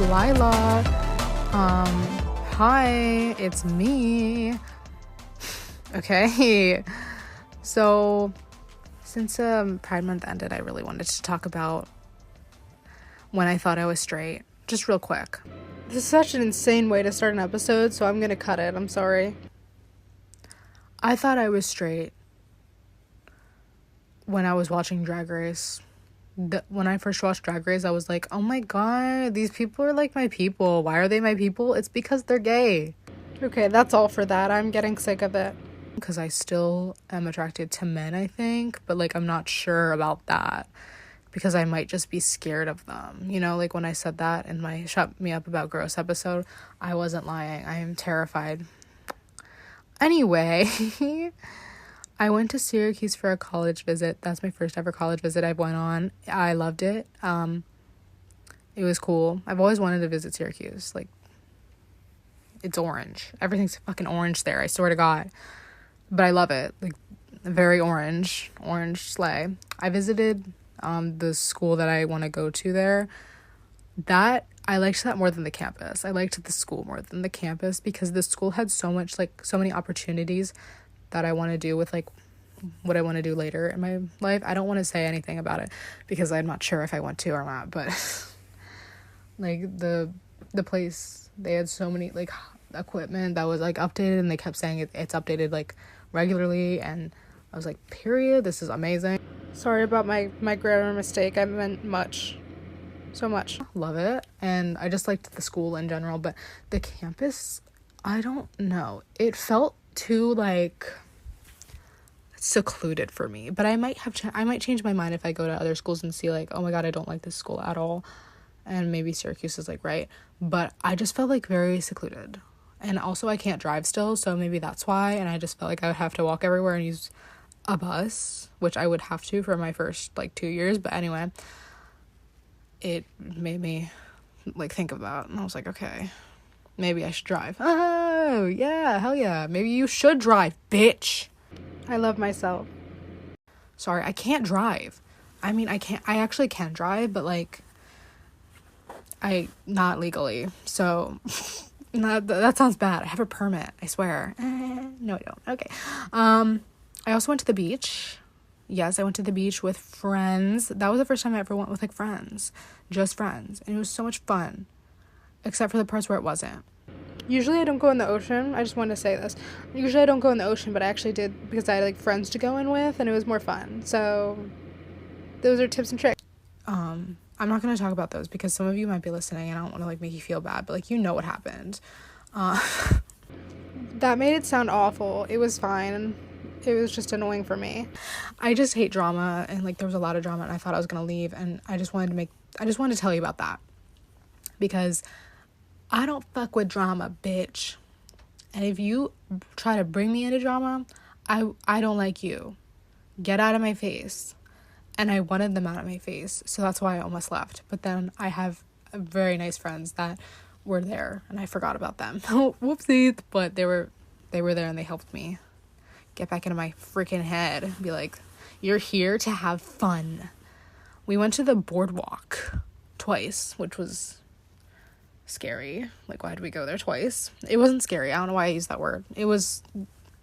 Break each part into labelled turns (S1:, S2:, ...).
S1: Lila. Hi, it's me. Okay, so since Pride Month ended, I really wanted to talk about when I thought I was straight. Just real quick. This is such an insane way to start an episode, so I'm gonna cut it. I'm sorry. I thought I was straight when I was watching Drag Race. When I first watched Drag Race, I was like, oh my god, these people are like my people. Why are they my people? It's because they're gay. Okay, that's all for that. I'm getting sick of it. Because I still am attracted to men, I think, but like I'm not sure about that because I might just be scared of them. You know, like when I said that in my Shut Me Up About Gross episode, I wasn't lying. I am terrified. Anyway, I went to Syracuse for a college visit. That's my first ever college visit I went on. I loved it. It was cool. I've always wanted to visit Syracuse. Like, it's orange. Everything's fucking orange there, I swear to God. But I love it. Like, very orange slay. I visited the school that I want to go to there. I liked that more than the campus. I liked the school more than the campus because the school had so many opportunities that I want to do with like what I want to do later in my life. I don't want to say anything about it because I'm not sure if I want to or not, but like the place, they had so many like equipment that was like updated, and they kept saying it's updated like regularly, and I was like, period, this is amazing. Sorry about my grammar mistake. I meant much. So much. Love it. And I just liked the school in general, but the campus, I don't know. It felt too like secluded for me, but I might change my mind if I go to other schools and see like, oh my god, I don't like this school at all, and maybe Syracuse is like right, but I just felt like very secluded. And also I can't drive still, so maybe that's why, and I just felt like I would have to walk everywhere and use a bus, which I would have to for my first like 2 years. But anyway, it made me like think of that, and I was like, okay, maybe I should drive. Oh yeah, hell yeah, maybe you should drive, bitch. I love myself. Sorry, I can't drive. I mean, I actually can drive, but like not legally, so that sounds bad. I have a permit, I swear. No, I don't. Okay. I also went to the beach. Yes, I went to the beach with friends. That was the first time I ever went with like friends. Just friends. And it was so much fun. Except for the parts where it wasn't. Usually I don't go in the ocean. I just want to say this. Usually I don't go in the ocean, but I actually did because I had like friends to go in with, and it was more fun. So those are tips and tricks. I'm not going to talk about those because some of you might be listening and I don't want to like make you feel bad, but like you know what happened. That made it sound awful. It was fine. It was just annoying for me. I just hate drama, and like there was a lot of drama, and I thought I was gonna leave, and I just wanted to tell you about that because I don't fuck with drama, bitch. And if you try to bring me into drama, I don't like you. Get out of my face. And I wanted them out of my face, so that's why I almost left. But then I have very nice friends that were there, and I forgot about them. Whoopsies. But they were there, and they helped me get back into my freaking head and be like, you're here to have fun. We went to the boardwalk twice, which was scary. Like, why did we go there twice? It wasn't scary. I don't know why I used that word. It was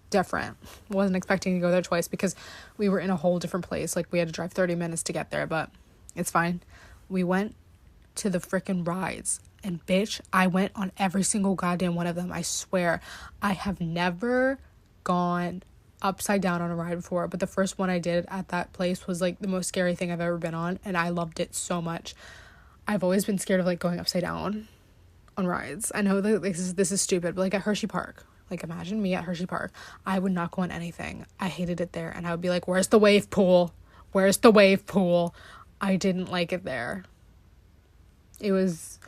S1: different. Wasn't expecting to go there twice because we were in a whole different place. Like, we had to drive 30 minutes to get there, but it's fine. We went to the freaking rides, and bitch, I went on every single goddamn one of them. I swear. I have never gone upside down on a ride before, but the first one I did at that place was like the most scary thing I've ever been on, and I loved it so much. I've always been scared of like going upside down on rides. I know that this is stupid, but like at Hershey Park, like imagine me at Hershey Park, I would not go on anything. I hated it there, and I would be like, where's the wave pool? I didn't like it there. I was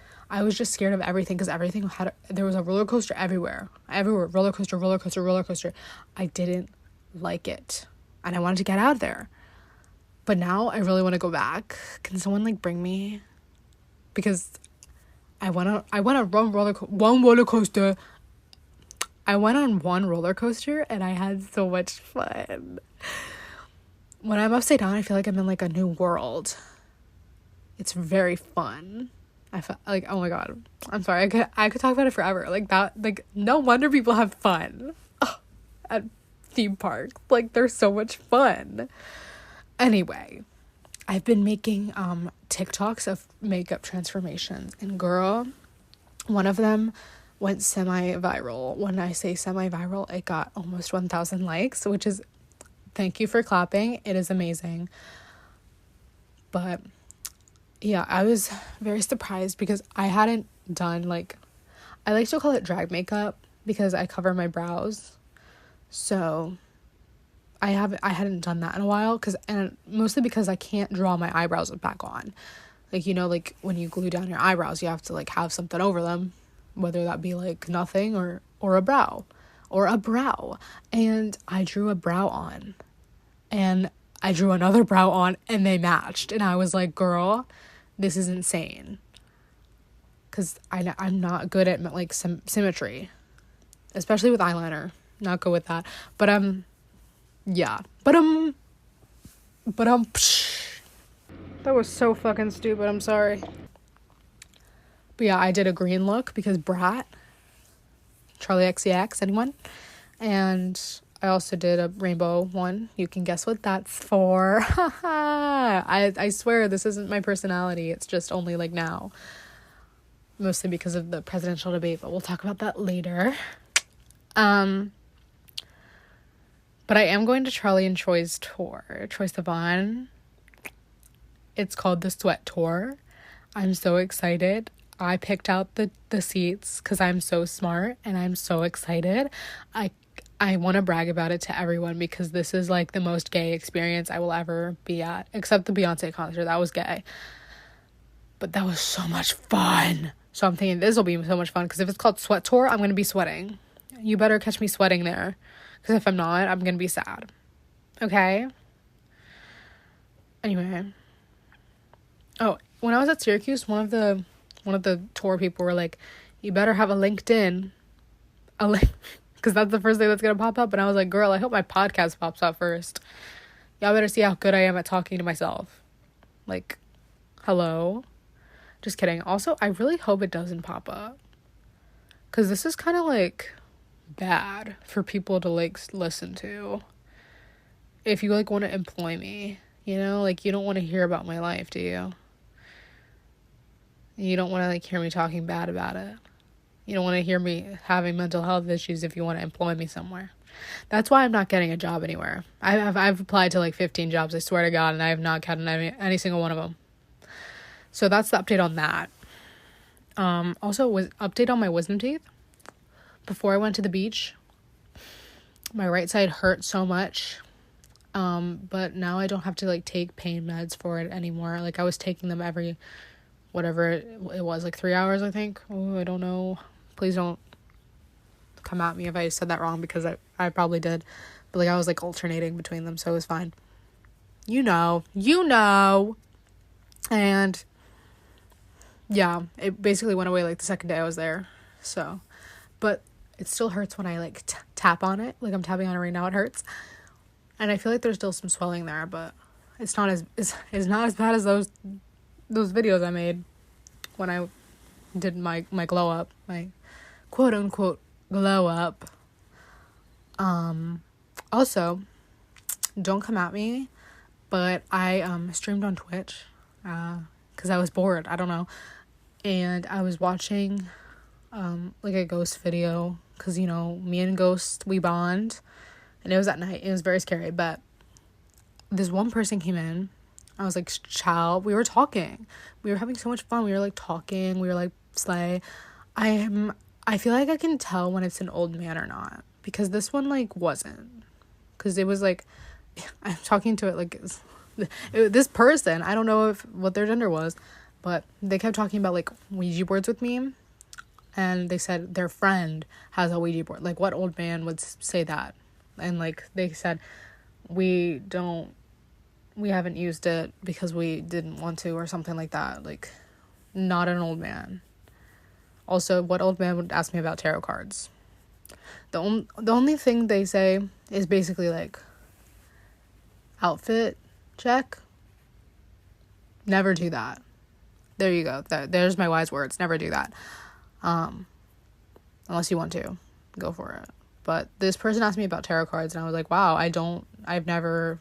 S1: just scared of everything because everything there was a roller coaster everywhere, roller coaster. I didn't like it, and I wanted to get out of there, but now I really want to go back. Can someone like bring me? Because I went on one roller coaster. I went on one roller coaster and I had so much fun. When I'm upside down, I feel like I'm in like a new world. It's very fun. I felt like, oh my god, I'm sorry, I could talk about it forever. Like that, like no wonder people have fun at theme parks. Like they're so much fun. Anyway, I've been making TikToks of makeup transformations, and girl, one of them went semi-viral. When I say semi-viral, it got almost 1,000 likes, which is, thank you for clapping. It is amazing. But yeah, I was very surprised because I hadn't done, like, I like to call it drag makeup because I cover my brows. So I hadn't done that in a while, and mostly because I can't draw my eyebrows back on. Like, you know, like when you glue down your eyebrows, you have to like have something over them, whether that be like nothing or a brow. And I drew a brow on, and I drew another brow on, and they matched. And I was like, girl, this is insane. Because I'm not good at like symmetry, especially with eyeliner. Not good with that. But yeah. But that was so fucking stupid. I'm sorry. But yeah, I did a green look because Brat, Charlie XCX, anyone? And I also did a rainbow one. You can guess what that's for. I swear this isn't my personality. It's just only like now. Mostly because of the presidential debate, but we'll talk about that later. But I am going to Charlie and Troy's tour. Troye Sivan. It's called the Sweat Tour. I'm so excited. I picked out the seats because I'm so smart and I'm so excited. I want to brag about it to everyone because this is like the most gay experience I will ever be at, except the Beyonce concert. That was gay. But that was so much fun. So I'm thinking this will be so much fun because if it's called Sweat Tour, I'm going to be sweating. You better catch me sweating there because if I'm not, I'm going to be sad. Okay? Anyway. Oh, when I was at Syracuse, one of the tour people were like, you better have a LinkedIn. A link. Because that's the first thing that's going to pop up. And I was like, girl, I hope my podcast pops up first. Y'all better see how good I am at talking to myself. Like, hello? Just kidding. Also, I really hope it doesn't pop up. Because this is kind of, like, bad for people to, like, listen to. If you, like, want to employ me. You know? Like, you don't want to hear about my life, do you? You don't want to, like, hear me talking bad about it. You don't want to hear me having mental health issues if you want to employ me somewhere. That's why I'm not getting a job anywhere. I've applied to like 15 jobs, I swear to God, and I have not gotten any single one of them. So that's the update on that. Also, was update on my wisdom teeth. Before I went to the beach, my right side hurt so much. But now I don't have to like take pain meds for it anymore. Like I was taking them every, whatever it was, like 3 hours, I think. Oh, I don't know. Please don't come at me if I said that wrong because I probably did. But like I was like alternating between them, so it was fine. You know. And yeah, it basically went away like the second day I was there. So, but it still hurts when I like tap on it. Like I'm tapping on it right now, it hurts. And I feel like there's still some swelling there, but it's not as bad as those videos I made when I did my glow up, my quote unquote glow up. Also, don't come at me, but I streamed on Twitch because I was bored. I don't know, and I was watching like a ghost video because you know me and Ghost we bond, and it was at night. It was very scary, but this one person came in. I was like, child, we were talking. We were having so much fun. We were like talking. We were like slay. I feel like I can tell when it's an old man or not. Because this one like wasn't. Because it was like, I'm talking to it like, this person, I don't know what their gender was. But they kept talking about like Ouija boards with me. And they said their friend has a Ouija board. Like what old man would say that? And like they said, we haven't used it because we didn't want to or something like that. Like, not an old man. Also, what old man would ask me about tarot cards? The only thing they say is basically like, outfit check. Never do that. There you go. There's my wise words. Never do that. Unless you want to. Go for it. But this person asked me about tarot cards, and I was like, wow, I've never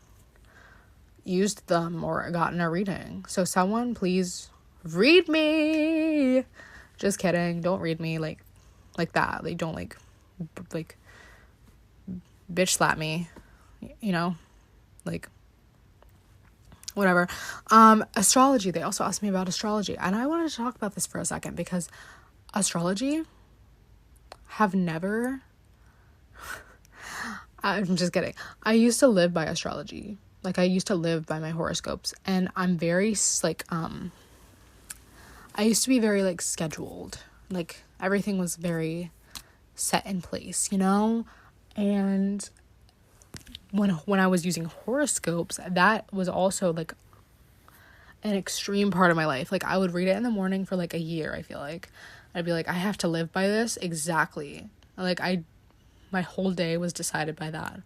S1: used them or gotten a reading. So someone please read me. Just kidding. Don't read me like that. Like, don't like bitch slap me, you know, like whatever. Astrology. They also asked me about astrology, and I wanted to talk about this for a second because astrology have never I'm just kidding. I used to live by astrology. Like, I used to live by my horoscopes, and I'm very like I used to be very like scheduled. Like, everything was very set in place, you know? And when I was using horoscopes, that was also like an extreme part of my life. Like, I would read it in the morning for like a year. I feel like I'd be like, I have to live by this exactly. Like, my whole day was decided by that,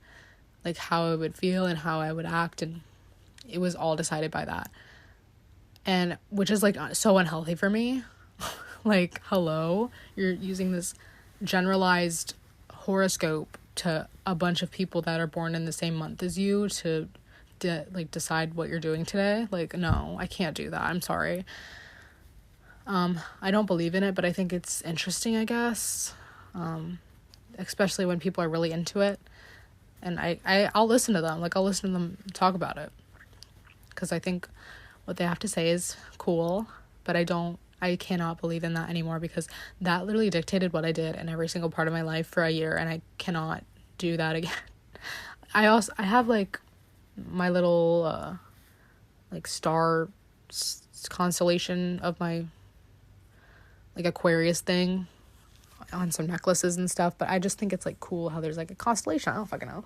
S1: like how I would feel and how I would act, and it was all decided by that. And which is like so unhealthy for me. Like, hello, you're using this generalized horoscope to a bunch of people that are born in the same month as you to decide what you're doing today. Like, no, I can't do that. I'm sorry. I don't believe in it, but I think it's interesting, I guess. Especially when people are really into it. And I'll listen to them. Like, I'll listen to them talk about it. Because I think what they have to say is cool. But I cannot believe in that anymore, because that literally dictated what I did in every single part of my life for a year. And I cannot do that again. I have like my little like star constellation of my like Aquarius thing on some necklaces and stuff, but I just think it's like cool how there's like a constellation. I don't fucking know.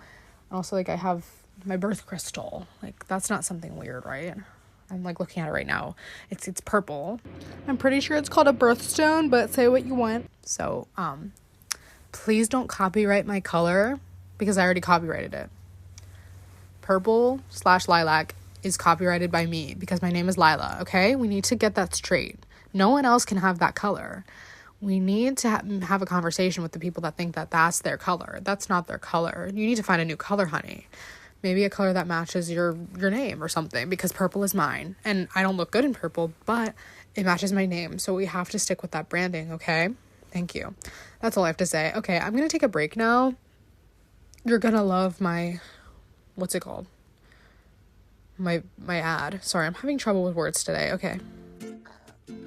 S1: And also, like, I have my birth crystal. Like, that's not something weird, right? I'm like looking at it right now. It's purple. I'm pretty sure it's called a birthstone, but say what you want. So please don't copyright my color, because I already copyrighted it. Purple/lilac is copyrighted by me because my name is Lila. Okay, we need to get that straight. No one else can have that color. We need to have a conversation with the people that think that that's their color. That's not their color. You need to find a new color, honey. Maybe a color that matches your name or something, because purple is mine. And I don't look good in purple, but it matches my name. So we have to stick with that branding, okay? Thank you. That's all I have to say. Okay, I'm going to take a break now. You're going to love my, what's it called? My ad. Sorry, I'm having trouble with words today. Okay.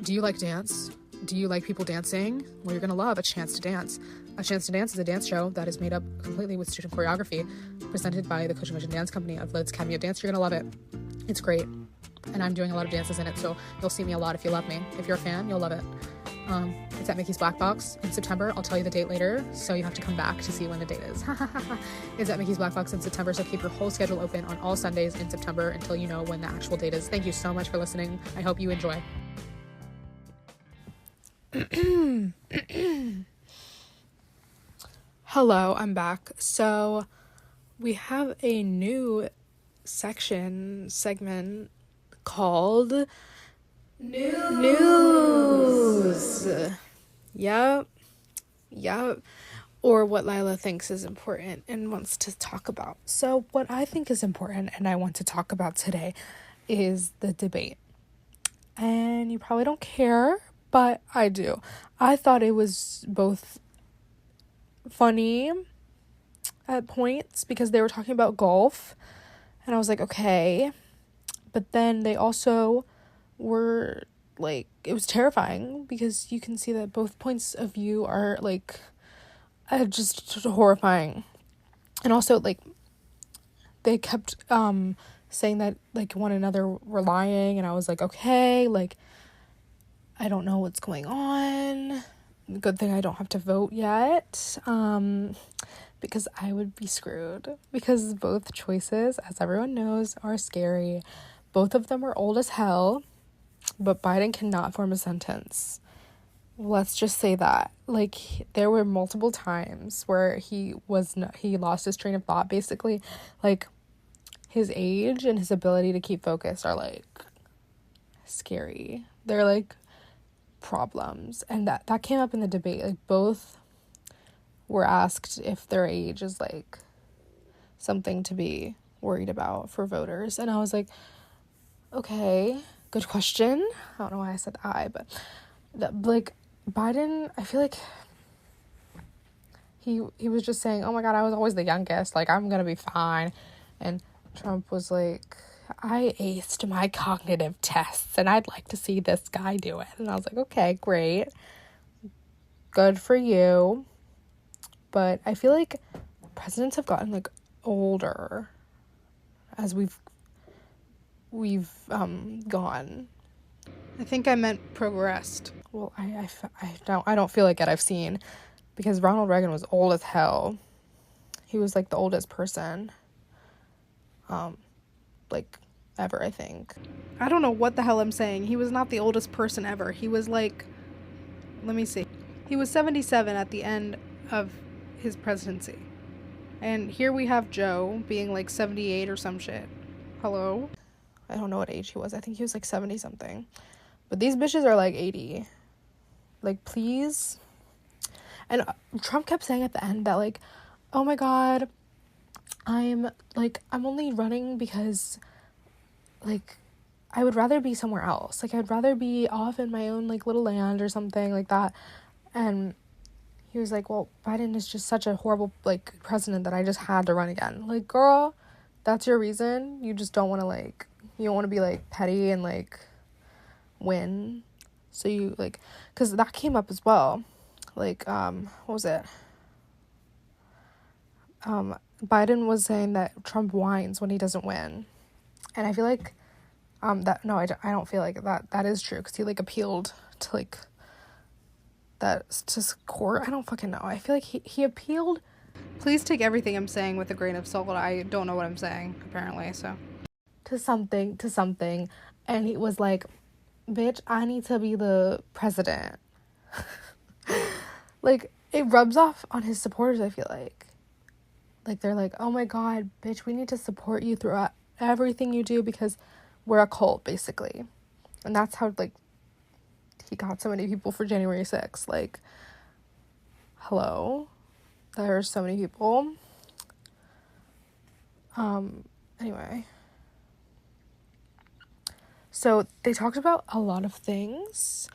S1: Do you like dance? Do you like people dancing? Well, you're going to love A Chance to Dance. A Chance to Dance is a dance show that is made up completely with student choreography, presented by the Coach and Vision Dance Company of Lids Academy of Dance. You're going to love it. It's great. And I'm doing a lot of dances in it, so you'll see me a lot if you love me. If you're a fan, you'll love it. It's at Mickey's Black Box in September. I'll tell you the date later, so you have to come back to see when the date is. It's at Mickey's Black Box in September, so keep your whole schedule open on all Sundays in September until you know when the actual date is. Thank you so much for listening. I hope you enjoy. Hello, I'm back. So we have a new segment called News. Yep. Or what Lila thinks is important and wants to talk about. So what I think is important and I want to talk about today is the debate. And you probably don't care, but I do. I thought it was both funny at points because they were talking about golf, and I was like, okay. But then they also were like, it was terrifying because you can see that both points of view are like just horrifying. And also, like, they kept saying that like one another were lying, and I was like, okay, like, I don't know what's going on. Good thing I don't have to vote yet, because I would be screwed, because both choices, as everyone knows, are scary. Both of them are old as hell, but Biden cannot form a sentence. Let's just say that. Like, there were multiple times where he lost his train of thought, basically. Like, his age and his ability to keep focused are like scary. They're like problems. And that came up in the debate. Like, both were asked if their age is like something to be worried about for voters. And I was like, okay, good question. I don't know why I said but like Biden, I feel like he was just saying, oh my God, I was always the youngest, like I'm gonna be fine. And Trump was like, I aced my cognitive tests and I'd like to see this guy do it. And I was like, okay, great, good for you. But I feel like presidents have gotten like older as we've gone. I think I meant progressed. Well, I don't feel like it. I've seen, because Ronald Reagan was old as hell. He was like the oldest person like ever, I think. I don't know what the hell I'm saying. He was not the oldest person ever. He was like, let me see. He was 77 at the end of his presidency. And here we have Joe being like 78 or some shit. Hello? I don't know what age he was. I think he was like 70 something. But these bitches are like 80. Like, please. And Trump kept saying at the end that like, oh my God, I'm only running because like I would rather be somewhere else. Like, I'd rather be off in my own like little land or something like that. And he was like, well, Biden is just such a horrible like president that I just had to run again. Like, girl, that's your reason? You just don't want to like, you don't want to be like petty and like win. So you like, because that came up as well. Like, what was it? Biden was saying that Trump whines when he doesn't win. And I feel like, I don't feel like that is true, because he like appealed to like that to court. I don't fucking know. I feel like he appealed. Please take everything I'm saying with a grain of salt. I don't know what I'm saying, apparently, so. To something. And he was like, bitch, I need to be the president. Like, it rubs off on his supporters, I feel like. Like, they're like, oh my God, bitch, we need to support you throughout everything you do because we're a cult, basically. And that's how, like, he got so many people for January 6th. Like, hello? There are so many people. Anyway. So, they talked about a lot of things.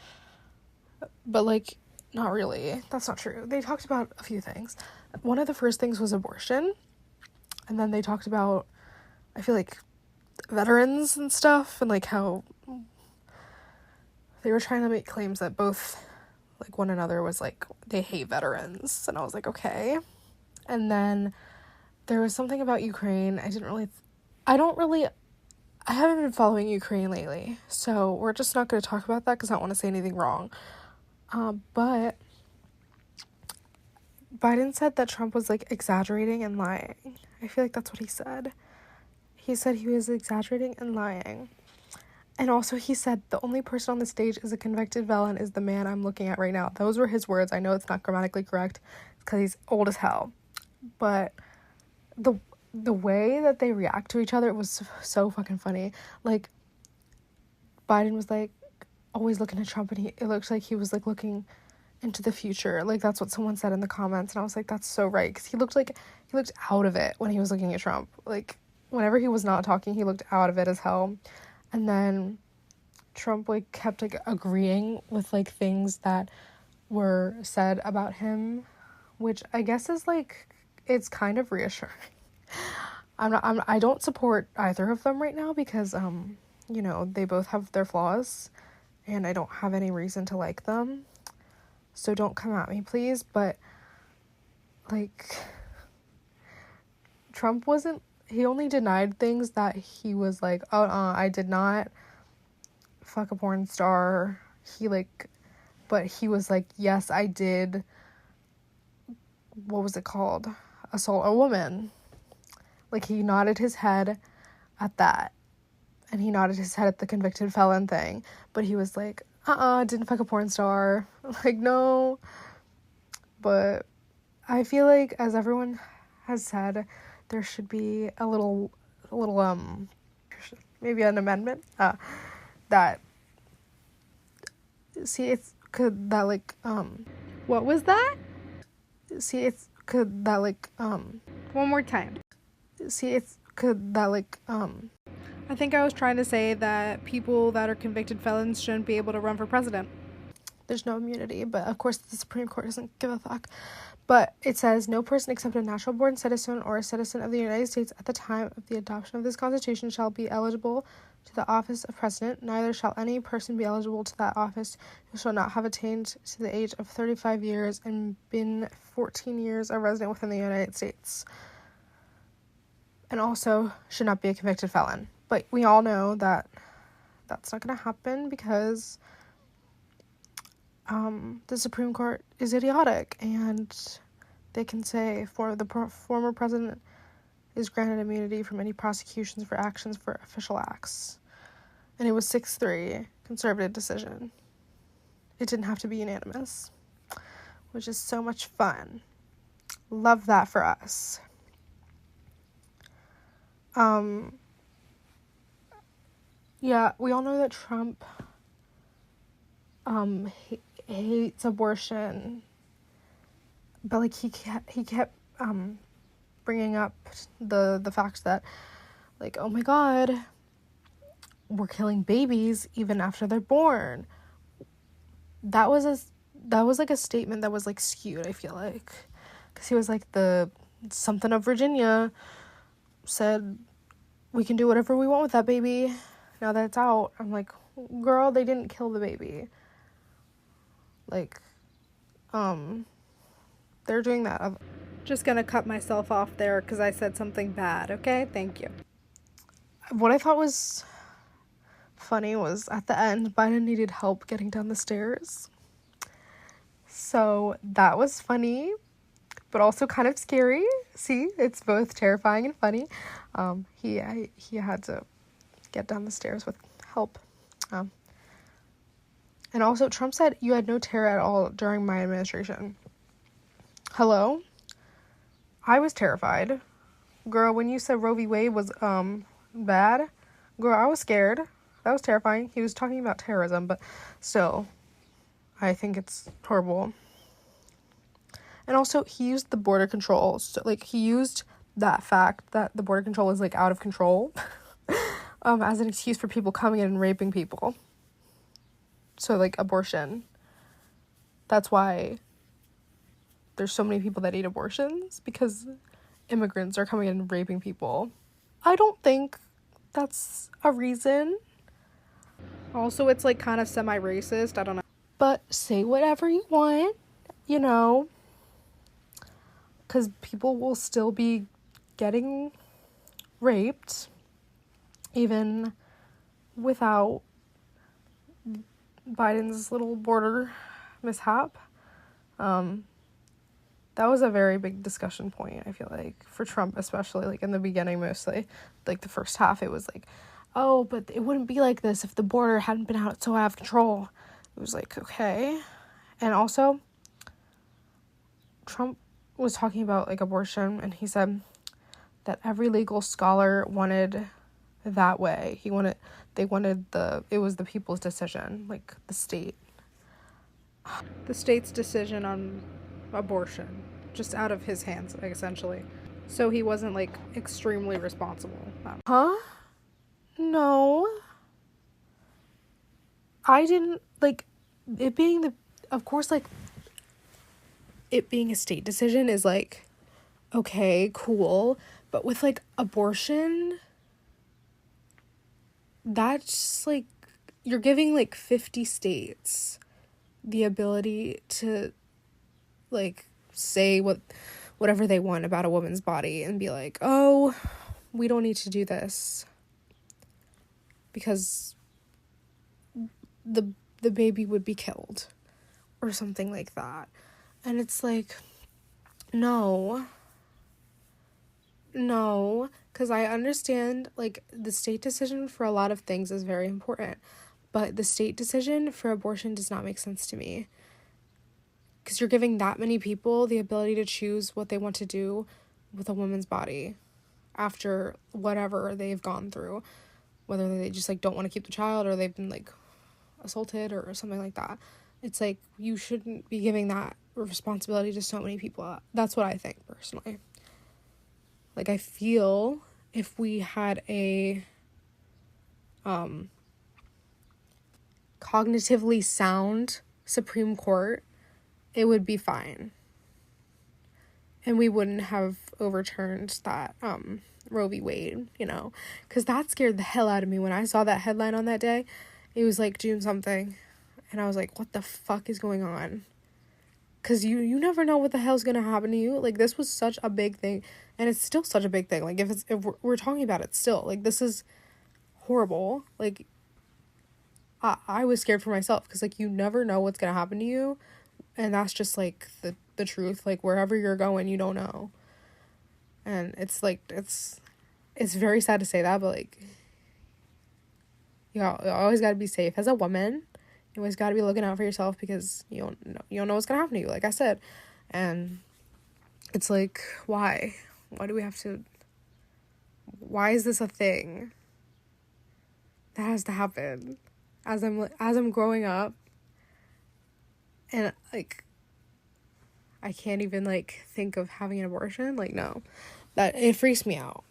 S1: But, like, not really. That's not true. They talked about a few things. One of the first things was abortion. And then they talked about, I feel like, veterans and stuff. And, like, how they were trying to make claims that both, like, one another was, like, they hate veterans. And I was like, okay. And then there was something about Ukraine. I haven't been following Ukraine lately. So we're just not going to talk about that because I don't want to say anything wrong. But Biden said that Trump was, like, exaggerating and lying. I feel like that's what he said. He said he was exaggerating and lying. And also he said the only person on the stage is a convicted felon is the man I'm looking at right now. Those were his words. I know it's not grammatically correct because he's old as hell. But the way that they react to each other was so fucking funny. Like, Biden was, like, always looking at Trump, and it looks like he was, like, looking into the future. Like, that's what someone said in the comments, and I was like, that's so right, because he looked out of it when he was looking at Trump. Like, whenever he was not talking, he looked out of it as hell. And then Trump, like, kept, like, agreeing with, like, things that were said about him, which I guess is, like, it's kind of reassuring. I don't support either of them right now because, you know, they both have their flaws, and I don't have any reason to like them. So don't come at me, please. But, like, Trump he only denied things that he was like, I did not fuck a porn star. But he was like, yes, I did, what was it called? Assault a woman. Like, he nodded his head at that. And he nodded his head at the convicted felon thing. But he was like, didn't fuck a porn star. Like, no. But I feel like, as everyone has said, there should be a little maybe an amendment that See, it's could that like what was that? See, it's could that like one more time. See, it's could that like I think I was trying to say that people that are convicted felons shouldn't be able to run for president. There's no immunity, but of course the Supreme Court doesn't give a fuck. But it says, no person except a natural-born citizen or a citizen of the United States at the time of the adoption of this Constitution shall be eligible to the office of president. Neither shall any person be eligible to that office who shall not have attained to the age of 35 years and been 14 years a resident within the United States. And also should not be a convicted felon. But we all know that that's not going to happen because the Supreme Court is idiotic, and they can say former president is granted immunity from any prosecutions for actions for official acts. And it was 6-3, conservative decision. It didn't have to be unanimous, which is so much fun. Love that for us. Yeah, we all know that Trump hates abortion, but like he kept bringing up the fact that, like, oh my god, we're killing babies even after they're born. That was like a statement that was like skewed, I feel like, because he was like, the something of Virginia said we can do whatever we want with that baby now that it's out. I'm like, girl, they didn't kill the baby. Like, they're doing that. Just gonna cut myself off there because I said something bad, okay? Thank you. What I thought was funny was at the end, Biden needed help getting down the stairs. So that was funny, but also kind of scary. See, it's both terrifying and funny. He had to get down the stairs with help. And also, Trump said you had no terror at all during my administration. Hello? I was terrified. Girl, when you said Roe v. Wade was bad, girl, I was scared. That was terrifying. He was talking about terrorism, but still, I think it's horrible. And also, he used the border control. So, like, he used that fact that the border control is, like, out of control as an excuse for people coming in and raping people. So, like, abortion. That's why there's so many people that need abortions, because immigrants are coming in and raping people. I don't think that's a reason. Also, it's, like, kind of semi-racist. I don't know. But say whatever you want, you know, because people will still be getting raped even without Biden's little border mishap. That was a very big discussion point, I feel like, for Trump, especially, like, in the beginning, mostly. Like, the first half, it was like, oh, but it wouldn't be like this if the border hadn't been so out of control. It was like, okay. And also, Trump was talking about, like, abortion, and he said that every legal scholar wanted that way. It was the people's decision, like, the state's decision on abortion, just out of his hands, essentially. So he wasn't, like, extremely responsible. Huh? No. I didn't, like, it being of course, like, it being a state decision is, like, okay, cool, but with, like, abortion, that's, like, you're giving, like, 50 states the ability to, like, say whatever they want about a woman's body and be like, oh, we don't need to do this because the baby would be killed or something like that. And it's like, no, because I understand, like, the state decision for a lot of things is very important, but the state decision for abortion does not make sense to me, because you're giving that many people the ability to choose what they want to do with a woman's body after whatever they've gone through, whether they just, like, don't want to keep the child or they've been, like, assaulted or something like that, it's like you shouldn't be giving that responsibility to so many people. That's what I think personally. Like, I feel if we had a cognitively sound Supreme Court, it would be fine. And we wouldn't have overturned that Roe v. Wade, you know, because that scared the hell out of me when I saw that headline on that day. It was like June something, and I was like, what the fuck is going on? Because you never know what the hell's gonna happen to you. Like, this was such a big thing, and it's still such a big thing. Like, if we're talking about it still, like, this is horrible. Like, I was scared for myself, because, like, you never know what's gonna happen to you, and that's just, like, the truth. Like, wherever you're going, you don't know. And it's like, it's very sad to say that, but, like, you always gotta be safe as a woman. You always gotta be looking out for yourself, because you don't know what's gonna happen to you, like I said. And it's like, why do we have to, why is this a thing that has to happen as I'm growing up? And, like, I can't even, like, think of having an abortion. Like, no, that it freaks me out.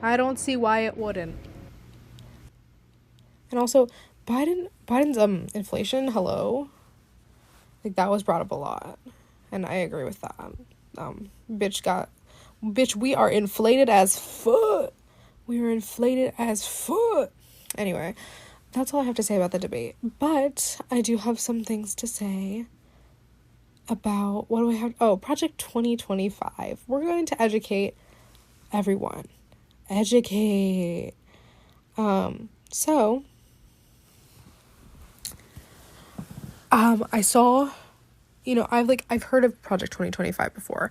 S1: I don't see why it wouldn't. And also, Biden's inflation, hello, like, that was brought up a lot, and I agree with that. Bitch, we are inflated as fuck. Anyway, that's all I have to say about the debate. But I do have some things to say about, what do I have? Oh, Project 2025. We're going to educate everyone. So, I saw, you know, I've heard of Project 2025 before.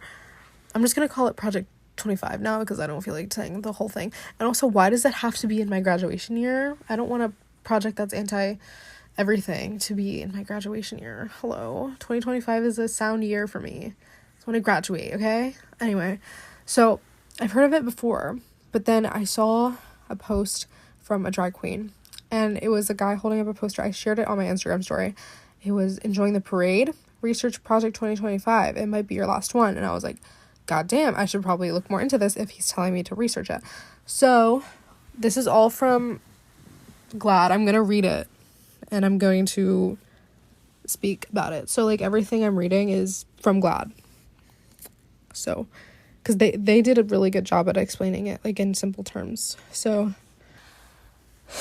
S1: I'm just going to call it Project 25 now, because I don't feel like saying the whole thing. And also, why does it have to be in my graduation year? I don't want a project that's anti-everything to be in my graduation year. Hello. 2025 is a sound year for me. It's when I graduate, okay? Anyway, so I've heard of it before, but then I saw a post from a drag queen, and it was a guy holding up a poster. I shared it on my Instagram story. It was, enjoying the parade, research Project 2025. It might be your last one. And I was like, God damn, I should probably look more into this if he's telling me to research it. So this is all from GLAAD. I'm going to read it, and I'm going to speak about it. So, like, everything I'm reading is from GLAAD. So, because they did a really good job at explaining it, like, in simple terms. So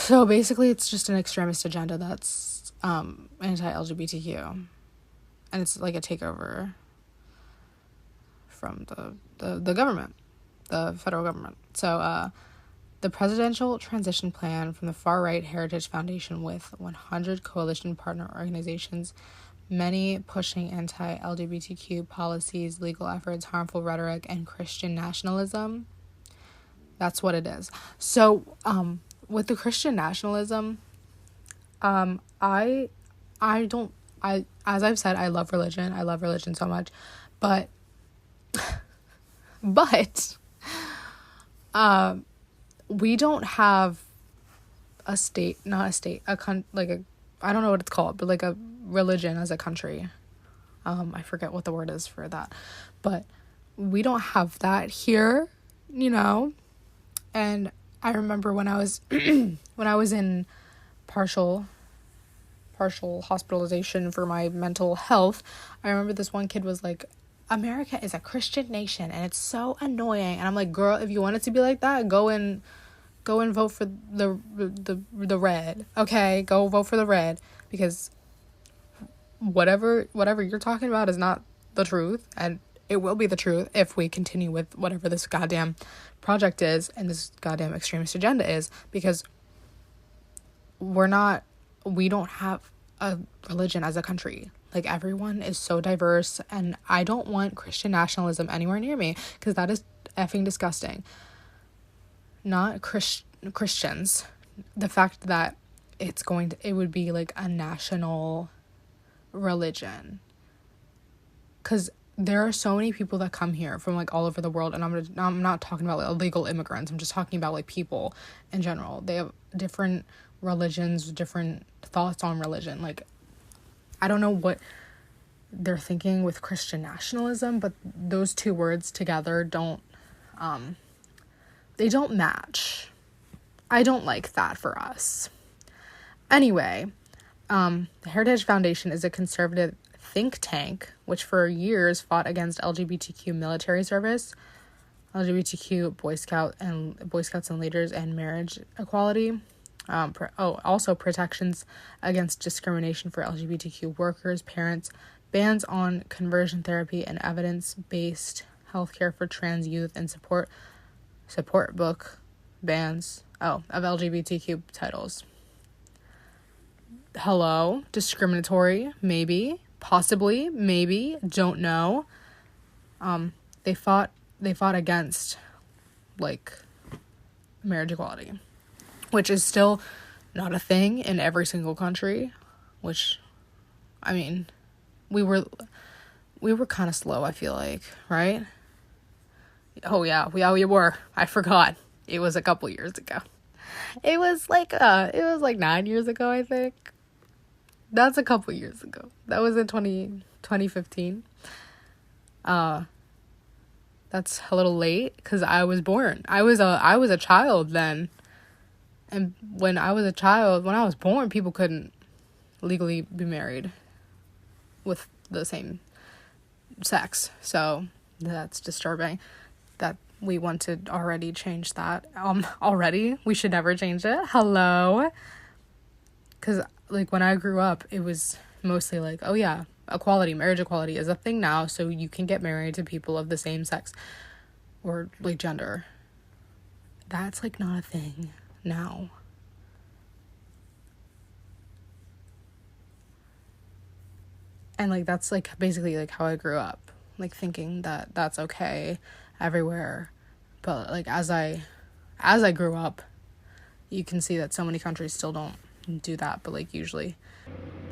S1: basically, it's just an extremist agenda that's anti-LGBTQ, and it's like a takeover from the government, the federal government. So the presidential transition plan from the far-right Heritage Foundation, with 100 coalition partner organizations, many pushing anti-LGBTQ policies, legal efforts, harmful rhetoric, and Christian nationalism. That's what it is. So with the Christian nationalism, as I've said, I love religion. I love religion so much, but we don't have I don't know what it's called, but like a religion as a country. I forget what the word is for that, but we don't have that here, you know. And I remember when I was in partial hospitalization for my mental health, I remember this one kid was like, America is a Christian nation and it's so annoying. And I'm like, girl, if you want it to be like that, go and vote for the red. Okay, go vote for the red, because whatever you're talking about is not the truth, and it will be the truth if we continue with whatever this goddamn project is and this goddamn extremist agenda is, because we don't have a religion as a country. Like, everyone is so diverse, and I don't want Christian nationalism anywhere near me, because that is effing disgusting. Not Christians. The fact that it would be like a national religion, because there are so many people that come here from like all over the world, and I'm not talking about like illegal immigrants. I'm just talking about like people in general. They have different religions, different thoughts on religion. Like, I don't know what they're thinking with Christian nationalism, but those two words together they don't match. I don't like that for us. Anyway, the Heritage Foundation is a conservative think tank which for years fought against LGBTQ military service, LGBTQ Boy Scouts and leaders, and marriage equality. Also protections against discrimination for LGBTQ workers, parents, bans on conversion therapy, and evidence-based healthcare for trans youth, and support book bans of LGBTQ titles. Hello, discriminatory, maybe, possibly, maybe, don't know. They fought against like marriage equality, which is still not a thing in every single country, which, I mean, we were kind of slow, I feel like, right? Oh yeah, we were. I forgot. It was a couple years ago. It was like 9 years ago, I think. That's a couple years ago. That was in 2015. That's a little late because I was born. I was a child then. And when I was born, people couldn't legally be married with the same sex. So that's disturbing that we want to already change that. Already? We should never change it. Hello? Because, like, when I grew up, it was mostly like, oh yeah, marriage equality is a thing now, so you can get married to people of the same sex or, like, gender. That's, like, not a thing now. And, like, that's, like, basically, like, how I grew up, like, thinking that that's okay everywhere. But, like, as I grew up, you can see that so many countries still don't do that, but, like, usually.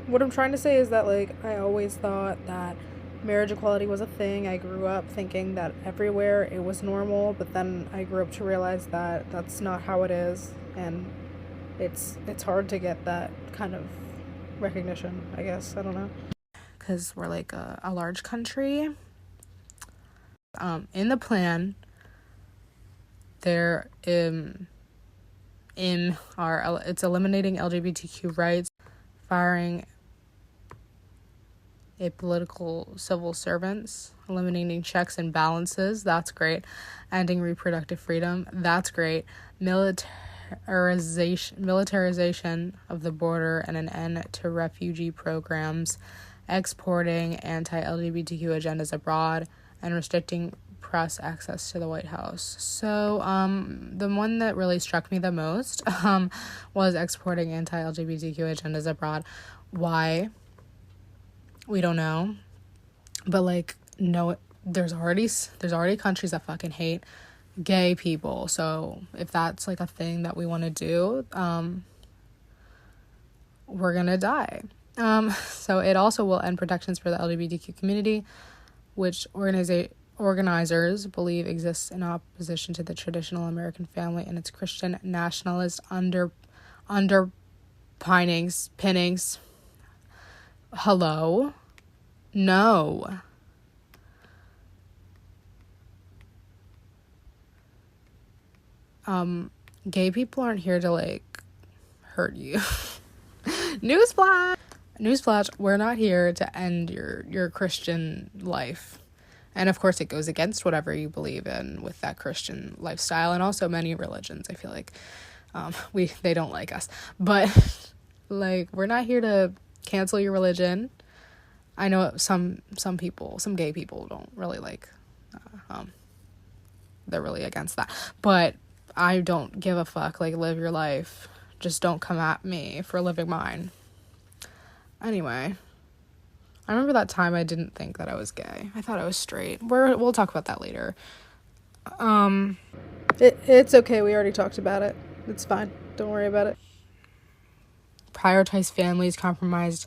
S1: What I'm trying to say is that, like, I always thought that marriage equality was a thing. I grew up thinking that everywhere it was normal, but then I grew up to realize that that's not how it is, and it's hard to get that kind of recognition, I guess. I don't know. Because we're, like, a large country. In the plan, there it's eliminating LGBTQ rights, firing apolitical civil servants, eliminating checks and balances, that's great, ending reproductive freedom, that's great, militarization of the border, and an end to refugee programs, exporting anti-LGBTQ agendas abroad, and restricting press access to the White House. So the one that really struck me the most was exporting anti-LGBTQ agendas abroad. Why? We don't know. But, like, no, there's already countries that fucking hate gay people. So if that's, like, a thing that we want to do, we're gonna die. So it also will end protections for the LGBTQ community, which organizers believe exists in opposition to the traditional American family and its Christian nationalist pinnings. Hello? No. Gay people aren't here to, like, hurt you. Newsflash, we're not here to end your Christian life. And of course it goes against whatever you believe in with that Christian lifestyle, and also many religions. I feel like they don't like us. But, like, we're not here to cancel your religion. I know some gay people don't really like, they're really against that. But I don't give a fuck. Like, live your life. Just don't come at me for living mine. Anyway, I remember that time I didn't think that I was gay. I thought I was straight. We'll talk about that later. It's okay. We already talked about it. It's fine. Don't worry about it. Prioritize families, compromised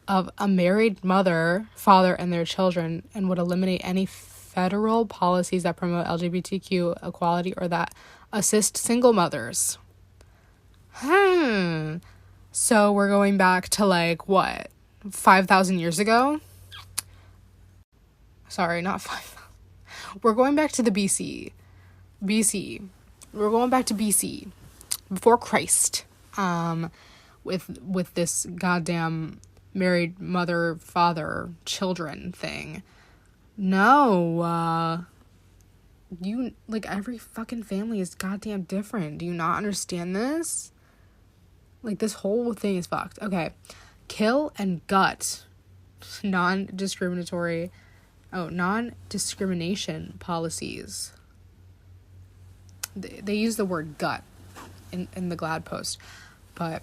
S1: of a married mother, father, and their children, and would eliminate any federal policies that promote LGBTQ equality or that assist single mothers. So we're going back to like what, 5,000 years ago? Sorry, not 5. We're going back to the BC. We're going back to BC, before Christ. With this goddamn married mother, father, children thing. No, you, like, every fucking family is goddamn different. Do you not understand this? Like, this whole thing is fucked. Okay. Kill and gut. Non-discrimination policies. They use the word gut in the GLAAD post, but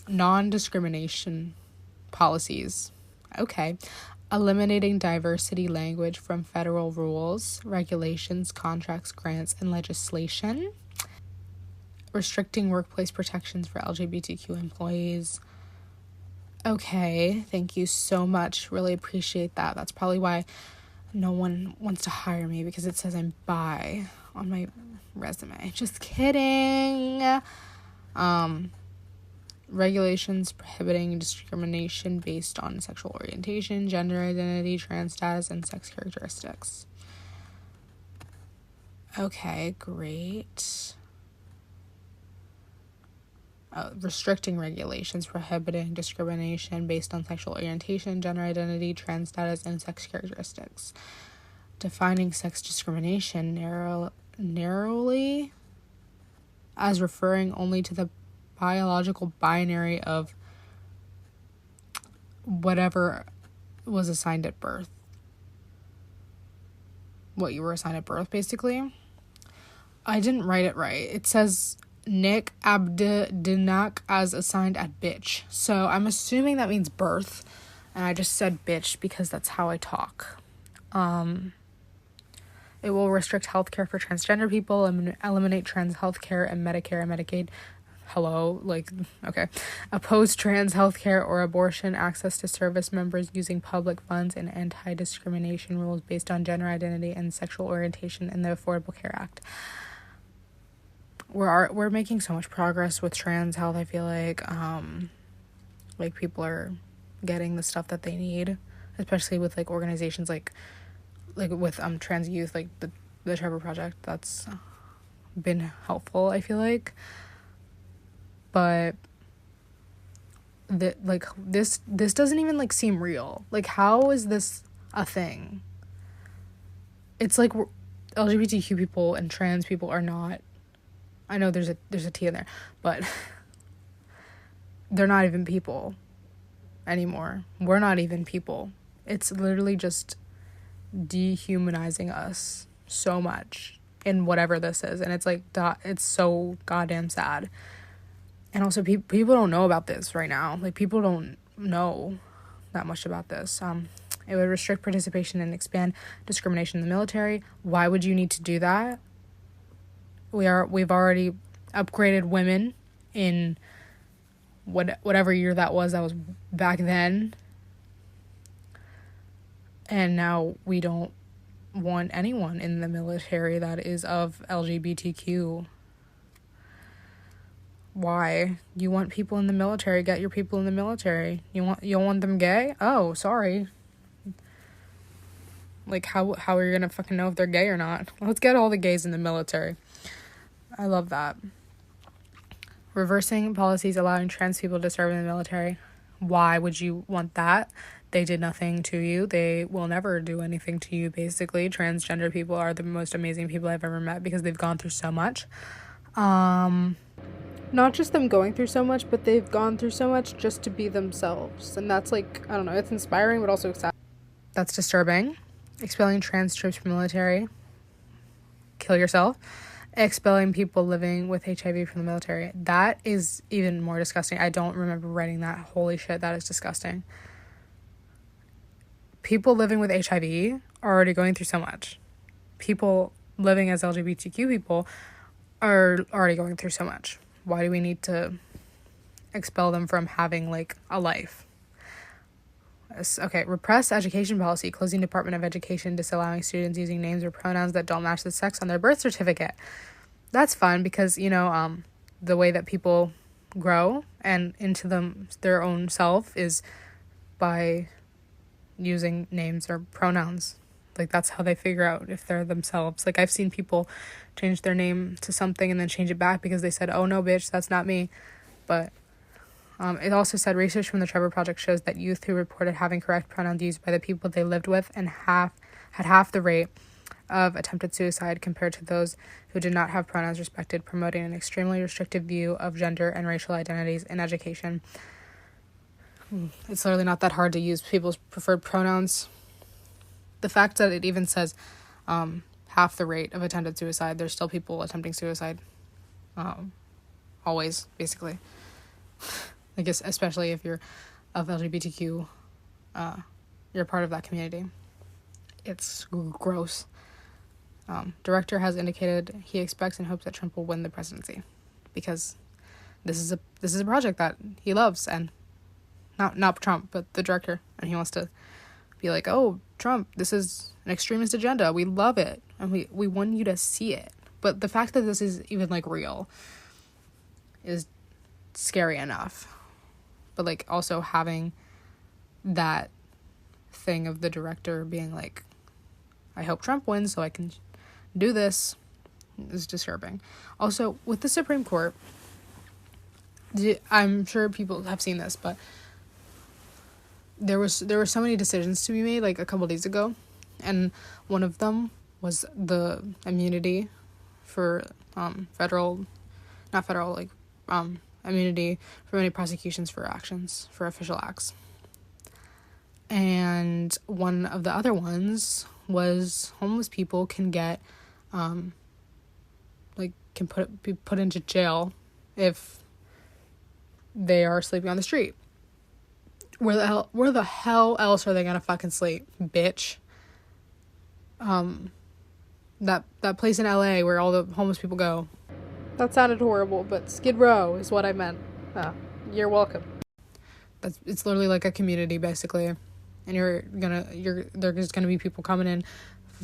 S1: non-discrimination policies. Okay. Eliminating diversity language from federal rules, regulations, contracts, grants, and legislation. Restricting workplace protections for LGBTQ employees. Okay, thank you so much. Really appreciate that. That's probably why no one wants to hire me, because it says I'm bi on my resume. Just kidding. Regulations prohibiting discrimination based on sexual orientation, gender identity, trans status, and sex characteristics. Okay, great. Restricting regulations prohibiting discrimination based on sexual orientation, gender identity, trans status, and sex characteristics. Defining sex discrimination narrowly as referring only to the biological binary of whatever was assigned at birth. What you were assigned at birth, basically. I didn't write it right. It says Nick Abdinak as assigned at bitch. So I'm assuming that means birth. And I just said bitch because that's how I talk. It will restrict healthcare for transgender people, eliminate trans healthcare and Medicare and Medicaid. Hello, like, okay. Oppose trans healthcare or abortion access to service members using public funds, and anti-discrimination rules based on gender identity and sexual orientation in the Affordable Care Act. We're making so much progress with trans health. I feel like people are getting the stuff that they need, especially with like organizations like with trans youth, like the Trevor Project. That's been helpful, I feel like. But this doesn't even like seem real. Like, how is this a thing? It's like LGBTQ people and trans people are not. I know there's a T in there, but they're not even people anymore. We're not even people. It's literally just dehumanizing us so much in whatever this is, and it's like it's so goddamn sad. And also, people don't know about this right now. Like, people don't know that much about this. It would restrict participation and expand discrimination in the military. Why would you need to do that? We've already upgraded women in whatever year that was back then. And now we don't want anyone in the military that is of LGBTQ. Why? You want people in the military, get your people in the military. You don't want them gay? Oh, sorry. Like, how are you gonna fucking know if they're gay or not? Let's get all the gays in the military. I love that. Reversing policies allowing trans people to serve in the military. Why would you want that? They did nothing to you. They will never do anything to you, basically. Transgender people are the most amazing people I've ever met because they've gone through so much. Not just them going through so much, but they've gone through so much just to be themselves. And that's like, I don't know, it's inspiring, but also sad. That's disturbing. Expelling trans troops from the military. Kill yourself. Expelling people living with HIV from the military. That is even more disgusting. I don't remember writing that. Holy shit, that is disgusting. People living with HIV are already going through so much. People living as LGBTQ people are already going through so much. Why do we need to expel them from having, like, a life? Okay, repress education policy, closing Department of Education, disallowing students using names or pronouns that don't match the sex on their birth certificate. That's fun because, the way that people grow and into their own self is by using names or pronouns. Like, that's how they figure out if they're themselves. Like, I've seen people change their name to something and then change it back because they said, oh, no, bitch, that's not me. But it also said research from the Trevor Project shows that youth who reported having correct pronouns used by the people they lived with and had half the rate of attempted suicide compared to those who did not have pronouns respected, promoting an extremely restrictive view of gender and racial identities in education. It's literally not that hard to use people's preferred pronouns. The fact that it even says half the rate of attempted suicide, there's still people attempting suicide. Always, basically. I guess especially if you're of LGBTQ, you're part of that community. It's gross. Director has indicated he expects and hopes that Trump will win the presidency because this is a project that he loves, and not Trump, but the director, and he wants to be like, oh, Trump, this is an extremist agenda. We love it, and we want you to see it. But the fact that this is even like real is scary enough. But like also having that thing of the director being like, I hope Trump wins so I can do this, is disturbing. Also, with the Supreme Court, I'm sure people have seen this, but there were so many decisions to be made like a couple days ago, and one of them was the immunity for immunity from any prosecutions for official acts. And one of the other ones was homeless people can get be put into jail if they are sleeping on the street. Where the hell else are they gonna fucking sleep, bitch? That place in LA where all the homeless people go. That sounded horrible, but Skid Row is what I meant. You're welcome. It's literally like a community, basically. And there's just gonna be people coming in,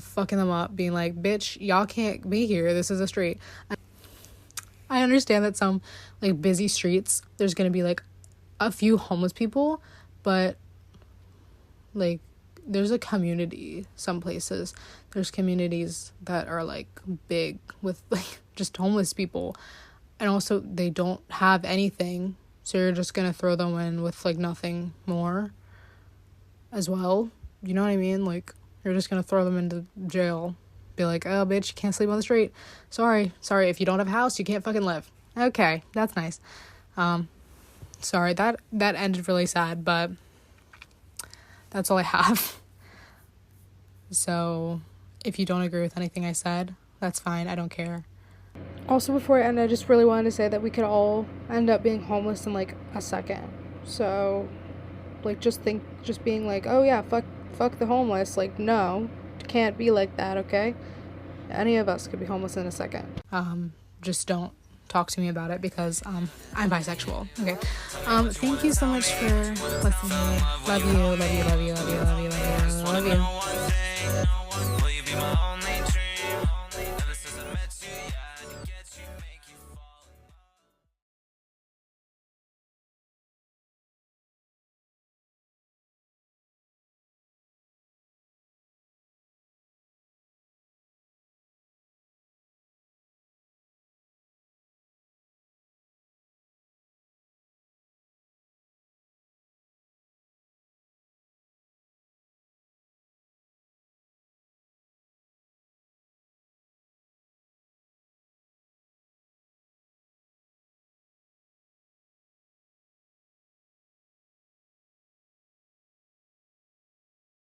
S1: fucking them up, being like, bitch, y'all can't be here. This is a street. I understand that some, like, busy streets, there's gonna be, like, a few homeless people, but, like, there's a community some places. There's communities that are, like, big with, like, just homeless people. And also, they don't have anything, so you're just gonna throw them in with, like, nothing more as well. You know what I mean? Like, you're just gonna throw them into jail. Be like, oh, bitch, you can't sleep on the street. Sorry, if you don't have a house, you can't fucking live. Okay, that's nice. Sorry, that ended really sad, but that's all I have. So, if you don't agree with anything I said, that's fine, I don't care. Also, before I end, I just really wanted to say that we could all end up being homeless in, like, a second. So, like, just being like, oh yeah, fuck the homeless. Like, no, it can't be like that, okay? Any of us could be homeless in a second. Just don't talk to me about it because, I'm bisexual, okay? Thank you so much for listening. Love you.